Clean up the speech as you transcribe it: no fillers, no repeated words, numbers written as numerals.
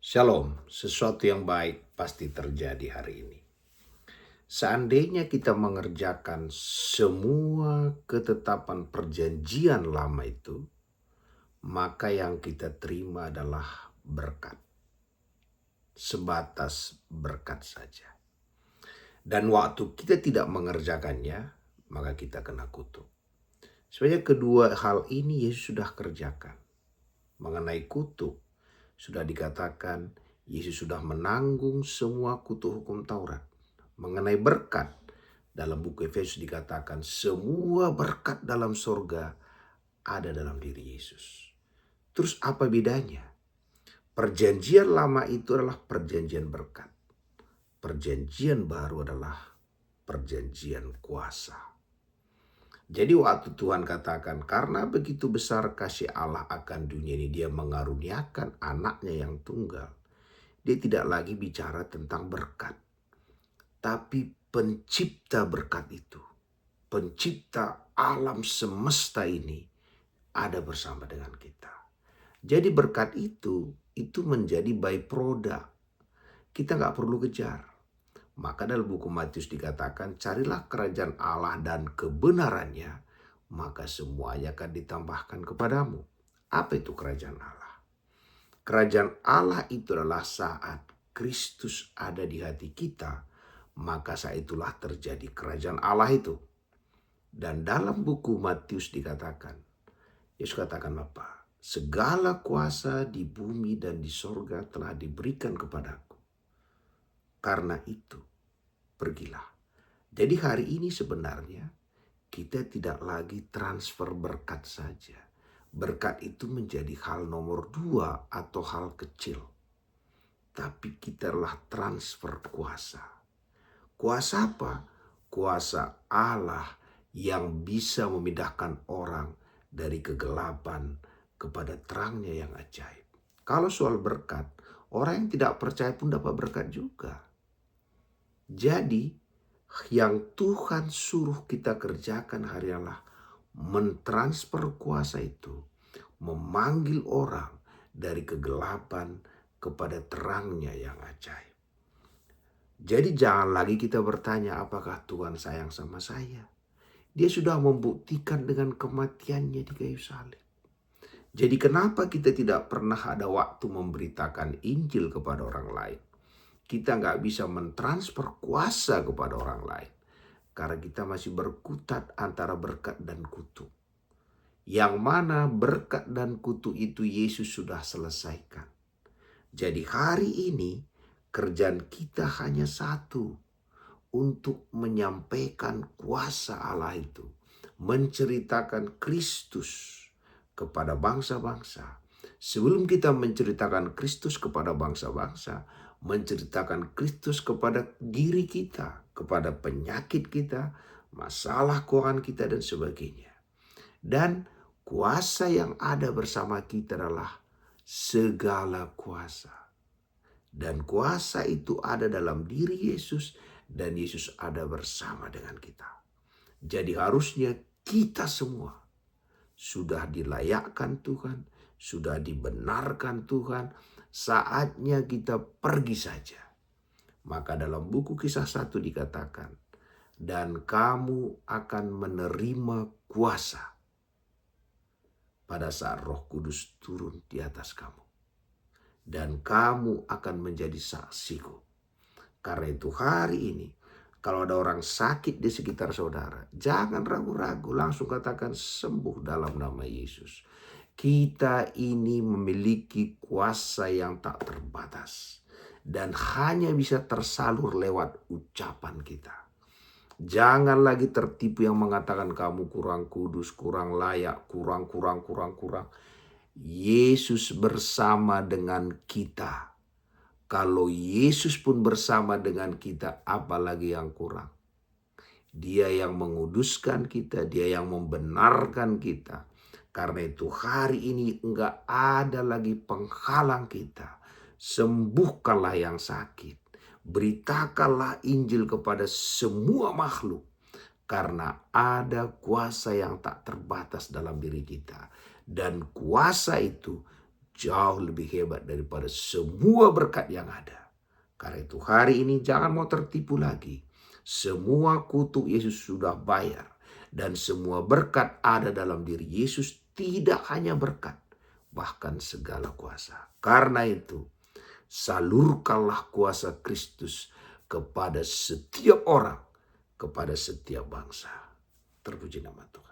Shalom, sesuatu yang baik pasti terjadi hari ini. Seandainya kita mengerjakan semua ketetapan perjanjian lama itu, maka yang kita terima adalah berkat. Sebatas berkat saja. Dan waktu kita tidak mengerjakannya, maka kita kena kutuk. Sebenarnya kedua hal ini Yesus sudah kerjakan. Mengenai kutuk, sudah dikatakan Yesus sudah menanggung semua kutuk hukum Taurat. Mengenai berkat, dalam buku Efesus dikatakan semua berkat dalam sorga ada dalam diri Yesus. Terus apa bedanya? Perjanjian lama itu adalah perjanjian berkat. Perjanjian baru adalah perjanjian kuasa. Jadi waktu Tuhan katakan, karena begitu besar kasih Allah akan dunia ini, dia mengaruniakan anaknya yang tunggal. Dia tidak lagi bicara tentang berkat. Tapi pencipta berkat itu, pencipta alam semesta ini ada bersama dengan kita. Jadi berkat itu menjadi byproduct. Kita nggak perlu kejar. Maka dalam buku Matius dikatakan, carilah kerajaan Allah dan kebenarannya, maka semuanya akan ditambahkan kepadamu. Apa itu kerajaan Allah? Kerajaan Allah itu adalah saat Kristus ada di hati kita, maka saat itulah terjadi kerajaan Allah itu. Dan dalam buku Matius dikatakan, Yesus katakan apa? Segala kuasa di bumi dan di sorga telah diberikan kepadaku. Karena itu, pergilah. Jadi hari ini sebenarnya kita tidak lagi transfer berkat saja. Berkat itu menjadi hal nomor 2 atau hal kecil. Tapi kita adalah transfer kuasa. Kuasa apa? Kuasa Allah yang bisa memindahkan orang dari kegelapan kepada terangnya yang ajaib. Kalau soal berkat, orang yang tidak percaya pun dapat berkat juga. Jadi yang Tuhan suruh kita kerjakan hari adalah mentransfer kuasa itu, memanggil orang dari kegelapan kepada terangnya yang ajaib. Jadi jangan lagi kita bertanya apakah Tuhan sayang sama saya. Dia sudah membuktikan dengan kematiannya di kayu salib. Jadi kenapa kita tidak pernah ada waktu memberitakan Injil kepada orang lain? Kita nggak bisa mentransfer kuasa kepada orang lain. Karena kita masih berkutat antara berkat dan kutuk. Yang mana berkat dan kutuk itu Yesus sudah selesaikan. Jadi hari ini kerjaan kita hanya satu. Untuk menyampaikan kuasa Allah itu. Menceritakan Kristus kepada bangsa-bangsa. Sebelum kita menceritakan Kristus kepada bangsa-bangsa, menceritakan Kristus kepada diri kita, kepada penyakit kita, masalah keuangan kita dan sebagainya. Dan kuasa yang ada bersama kita adalah segala kuasa. Dan kuasa itu ada dalam diri Yesus dan Yesus ada bersama dengan kita. Jadi harusnya kita semua sudah dilayakkan Tuhan, sudah dibenarkan Tuhan, saatnya kita pergi saja. Maka dalam buku Kisah 1 dikatakan, dan kamu akan menerima kuasa pada saat Roh Kudus turun di atas kamu. Dan kamu akan menjadi saksiku. Karena itu hari ini, kalau ada orang sakit di sekitar saudara, jangan ragu-ragu, langsung katakan sembuh dalam nama Yesus. Kita ini memiliki kuasa yang tak terbatas dan hanya bisa tersalur lewat ucapan kita. Jangan lagi tertipu yang mengatakan kamu kurang kudus, kurang layak, kurang. Yesus bersama dengan kita. Kalau Yesus pun bersama dengan kita, apalagi yang kurang? Dia yang menguduskan kita, dia yang membenarkan kita. Karena itu hari ini enggak ada lagi penghalang kita. Sembuhkanlah yang sakit. Beritakanlah Injil kepada semua makhluk. Karena ada kuasa yang tak terbatas dalam diri kita. Dan kuasa itu jauh lebih hebat daripada semua berkat yang ada. Karena itu hari ini jangan mau tertipu lagi. Semua kutuk Yesus sudah bayar. Dan semua berkat ada dalam diri Yesus, tidak hanya berkat, bahkan segala kuasa. Karena itu, salurkanlah kuasa Kristus kepada setiap orang, kepada setiap bangsa. Terpuji nama Tuhan.